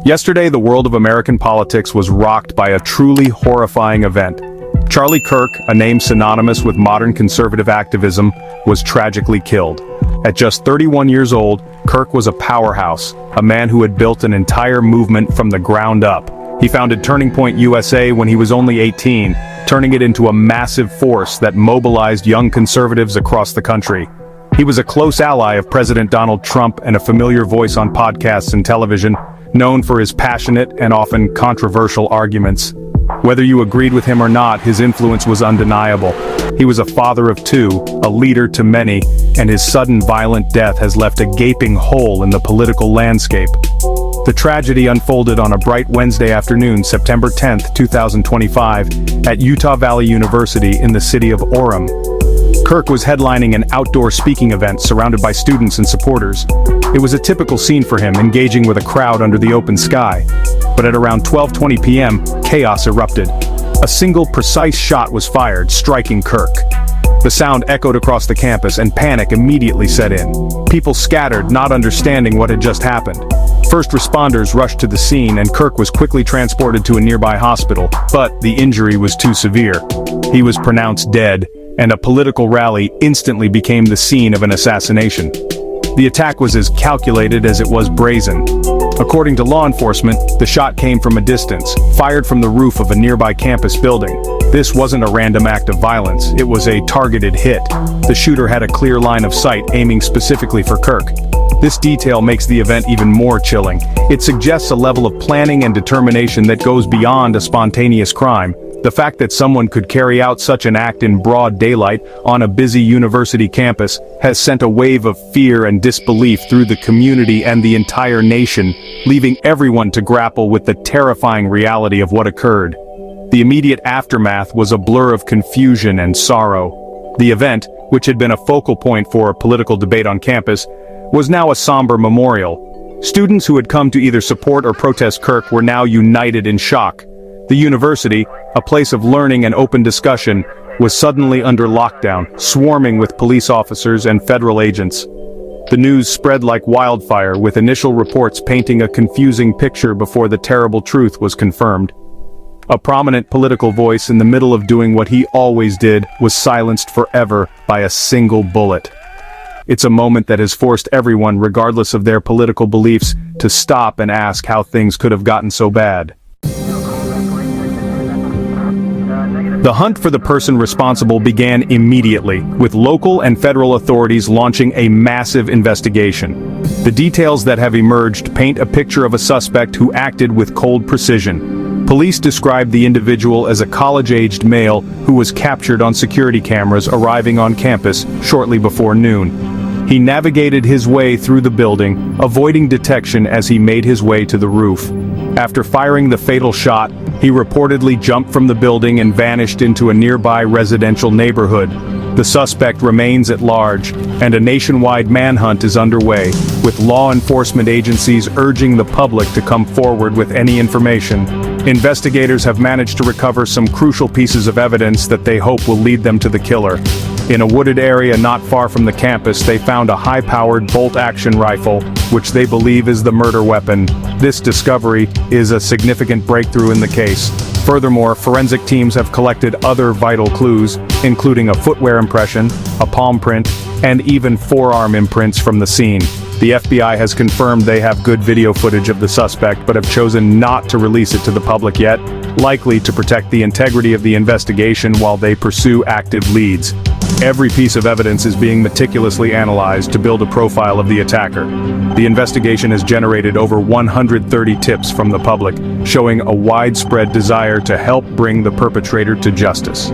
Yesterday, the world of American politics was rocked by a truly horrifying event. Charlie Kirk, a name synonymous with modern conservative activism, was tragically killed. At just 31 years old, Kirk was a powerhouse, a man who had built an entire movement from the ground up. He founded Turning Point USA when he was only 18, turning it into a massive force that mobilized young conservatives across the country. He was a close ally of President Donald Trump and a familiar voice on podcasts and television, known for his passionate and often controversial arguments. Whether you agreed with him or not, his influence was undeniable. He was a father of two, a leader to many, and his sudden violent death has left a gaping hole in the political landscape. The tragedy unfolded on a bright Wednesday afternoon, September 10, 2025, at Utah Valley University in the city of Orem. Kirk was headlining an outdoor speaking event surrounded by students and supporters. It was a typical scene for him, engaging with a crowd under the open sky. But at around 12:20 p.m., chaos erupted. A single precise shot was fired, striking Kirk. The sound echoed across the campus and panic immediately set in. People scattered, not understanding what had just happened. First responders rushed to the scene and Kirk was quickly transported to a nearby hospital, but the injury was too severe. He was pronounced dead, and a political rally instantly became the scene of an assassination. The attack was as calculated as it was brazen. According to law enforcement, the shot came from a distance, fired from the roof of a nearby campus building. This wasn't a random act of violence, it was a targeted hit. The shooter had a clear line of sight, aiming specifically for Kirk. This detail makes the event even more chilling. It suggests a level of planning and determination that goes beyond a spontaneous crime. The fact that someone could carry out such an act in broad daylight on a busy university campus has sent a wave of fear and disbelief through the community and the entire nation, leaving everyone to grapple with the terrifying reality of what occurred. The immediate aftermath was a blur of confusion and sorrow. The event, which had been a focal point for a political debate on campus, was now a somber memorial. Students who had come to either support or protest Kirk were now united in shock. The university, a place of learning and open discussion, was suddenly under lockdown, swarming with police officers and federal agents. The news spread like wildfire, with initial reports painting a confusing picture before the terrible truth was confirmed. A prominent political voice in the middle of doing what he always did was silenced forever by a single bullet. It's a moment that has forced everyone, regardless of their political beliefs, to stop and ask how things could have gotten so bad. The hunt for the person responsible began immediately, with local and federal authorities launching a massive investigation. The details that have emerged paint a picture of a suspect who acted with cold precision. Police described the individual as a college-aged male who was captured on security cameras arriving on campus shortly before noon. He navigated his way through the building, avoiding detection as he made his way to the roof. After firing the fatal shot, he reportedly jumped from the building and vanished into a nearby residential neighborhood. The suspect remains at large, and a nationwide manhunt is underway, with law enforcement agencies urging the public to come forward with any information. Investigators have managed to recover some crucial pieces of evidence that they hope will lead them to the killer. In a wooded area not far from the campus, they found a high-powered bolt-action rifle, which they believe is the murder weapon. This discovery is a significant breakthrough in the case. Furthermore, forensic teams have collected other vital clues, including a footwear impression, a palm print, and even forearm imprints from the scene. The FBI has confirmed they have good video footage of the suspect, but have chosen not to release it to the public yet, likely to protect the integrity of the investigation while they pursue active leads. Every piece of evidence is being meticulously analyzed to build a profile of the attacker. The investigation has generated over 130 tips from the public, showing a widespread desire to help bring the perpetrator to justice.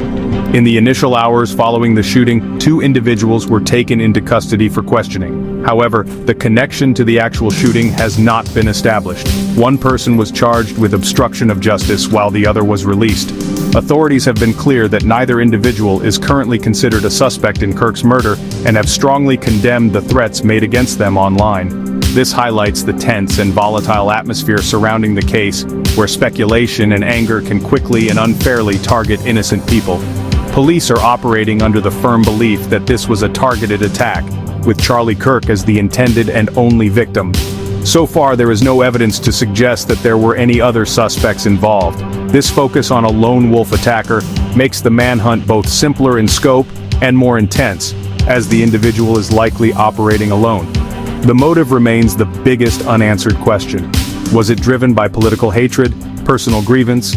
In the initial hours following the shooting, 2 individuals were taken into custody for questioning. However, the connection to the actual shooting has not been established. One person was charged with obstruction of justice while the other was released. Authorities have been clear that neither individual is currently considered a suspect in Kirk's murder and have strongly condemned the threats made against them online. This highlights the tense and volatile atmosphere surrounding the case, where speculation and anger can quickly and unfairly target innocent people. Police are operating under the firm belief that this was a targeted attack, with Charlie Kirk as the intended and only victim. So far, there is no evidence to suggest that there were any other suspects involved. This focus on a lone wolf attacker makes the manhunt both simpler in scope and more intense, as the individual is likely operating alone. The motive remains the biggest unanswered question. Was it driven by political hatred, personal grievance,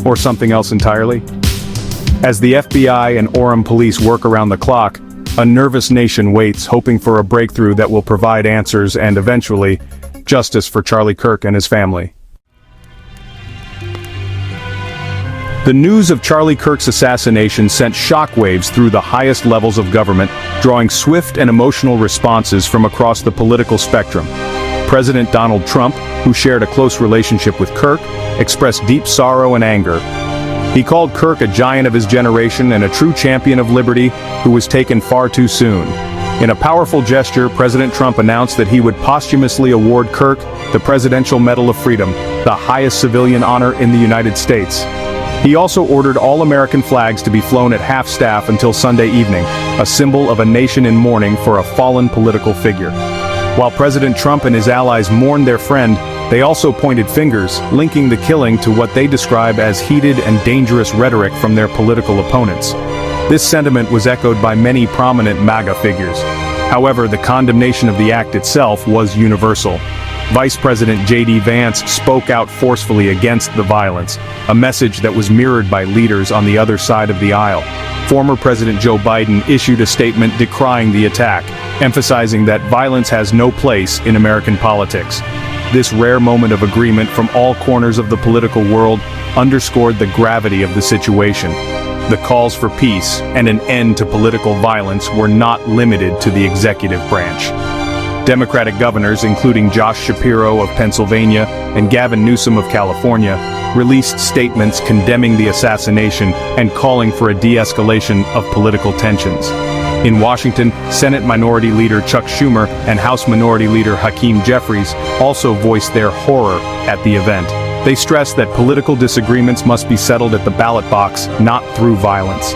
or something else entirely? As the FBI and Orem police work around the clock, a nervous nation waits, hoping for a breakthrough that will provide answers and, eventually, justice for Charlie Kirk and his family. The news of Charlie Kirk's assassination sent shockwaves through the highest levels of government, drawing swift and emotional responses from across the political spectrum. President Donald Trump, who shared a close relationship with Kirk, expressed deep sorrow and anger. He called Kirk a giant of his generation and a true champion of liberty who was taken far too soon. In a powerful gesture, President Trump announced that he would posthumously award Kirk the Presidential Medal of Freedom, the highest civilian honor in the United States. He also ordered all American flags to be flown at half-staff until Sunday evening, a symbol of a nation in mourning for a fallen political figure. While President Trump and his allies mourned their friend, they also pointed fingers, linking the killing to what they describe as heated and dangerous rhetoric from their political opponents. This sentiment was echoed by many prominent MAGA figures. However, the condemnation of the act itself was universal. Vice President J.D. Vance spoke out forcefully against the violence, a message that was mirrored by leaders on the other side of the aisle. Former President Joe Biden issued a statement decrying the attack, emphasizing that violence has no place in American politics. This rare moment of agreement from all corners of the political world underscored the gravity of the situation. The calls for peace and an end to political violence were not limited to the executive branch. Democratic governors, including Josh Shapiro of Pennsylvania and Gavin Newsom of California, released statements condemning the assassination and calling for a de-escalation of political tensions. In Washington, Senate Minority Leader Chuck Schumer and House Minority Leader Hakeem Jeffries also voiced their horror at the event. They stressed that political disagreements must be settled at the ballot box, not through violence.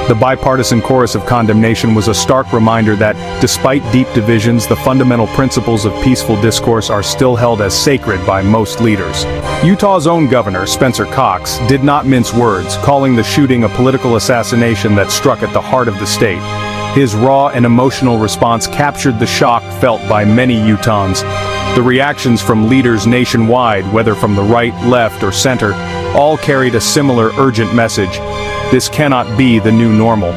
The bipartisan chorus of condemnation was a stark reminder that, despite deep divisions, the fundamental principles of peaceful discourse are still held as sacred by most leaders. Utah's own governor, Spencer Cox, did not mince words, calling the shooting a political assassination that struck at the heart of the state. His raw and emotional response captured the shock felt by many Utahns. The reactions from leaders nationwide, whether from the right, left, or center, all carried a similar urgent message. This cannot be the new normal.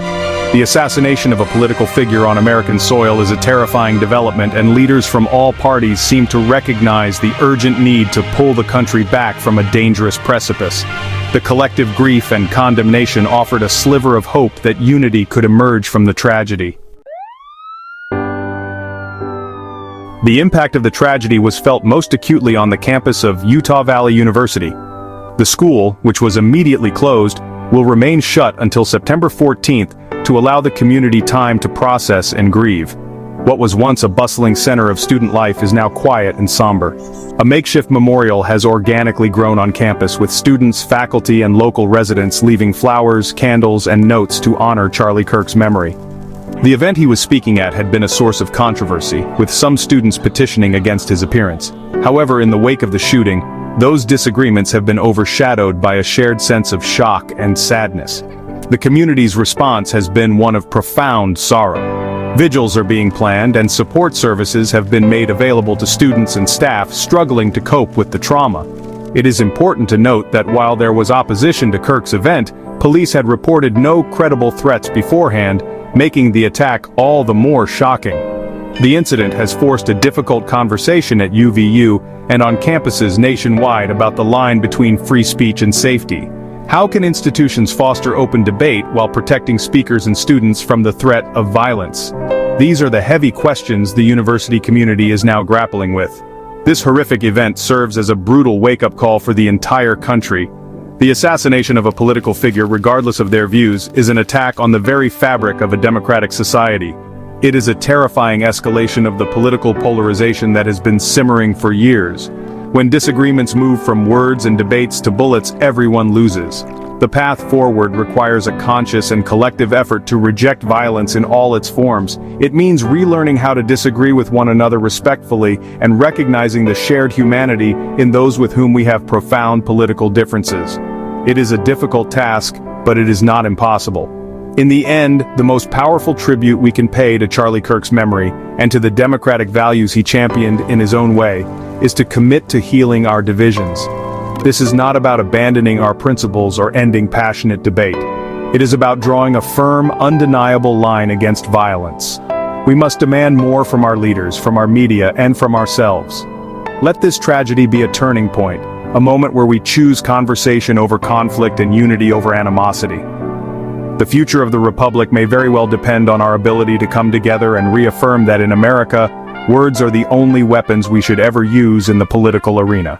The assassination of a political figure on American soil is a terrifying development, and leaders from all parties seem to recognize the urgent need to pull the country back from a dangerous precipice. The collective grief and condemnation offered a sliver of hope that unity could emerge from the tragedy. The impact of the tragedy was felt most acutely on the campus of Utah Valley University. The school, which was immediately closed, will remain shut until September 14th to allow the community time to process and grieve. What was once a bustling center of student life is now quiet and somber. A makeshift memorial has organically grown on campus, with students, faculty, and local residents leaving flowers, candles, and notes to honor Charlie Kirk's memory. The event he was speaking at had been a source of controversy, with some students petitioning against his appearance. However, in the wake of the shooting, those disagreements have been overshadowed by a shared sense of shock and sadness. The community's response has been one of profound sorrow. Vigils are being planned, and support services have been made available to students and staff struggling to cope with the trauma. It is important to note that while there was opposition to Kirk's event, police had reported no credible threats beforehand, making the attack all the more shocking. The incident has forced a difficult conversation at UVU and on campuses nationwide about the line between free speech and safety. How can institutions foster open debate while protecting speakers and students from the threat of violence? These are the heavy questions the university community is now grappling with. This horrific event serves as a brutal wake-up call for the entire country. The assassination of a political figure, regardless of their views, is an attack on the very fabric of a democratic society. It is a terrifying escalation of the political polarization that has been simmering for years. When disagreements move from words and debates to bullets, everyone loses. The path forward requires a conscious and collective effort to reject violence in all its forms. It means relearning how to disagree with one another respectfully and recognizing the shared humanity in those with whom we have profound political differences. It is a difficult task, but it is not impossible. In the end, the most powerful tribute we can pay to Charlie Kirk's memory, and to the democratic values he championed in his own way, is to commit to healing our divisions. This is not about abandoning our principles or ending passionate debate. It is about drawing a firm, undeniable line against violence. We must demand more from our leaders, from our media, and from ourselves. Let this tragedy be a turning point, a moment where we choose conversation over conflict and unity over animosity. The future of the Republic may very well depend on our ability to come together and reaffirm that in America, words are the only weapons we should ever use in the political arena.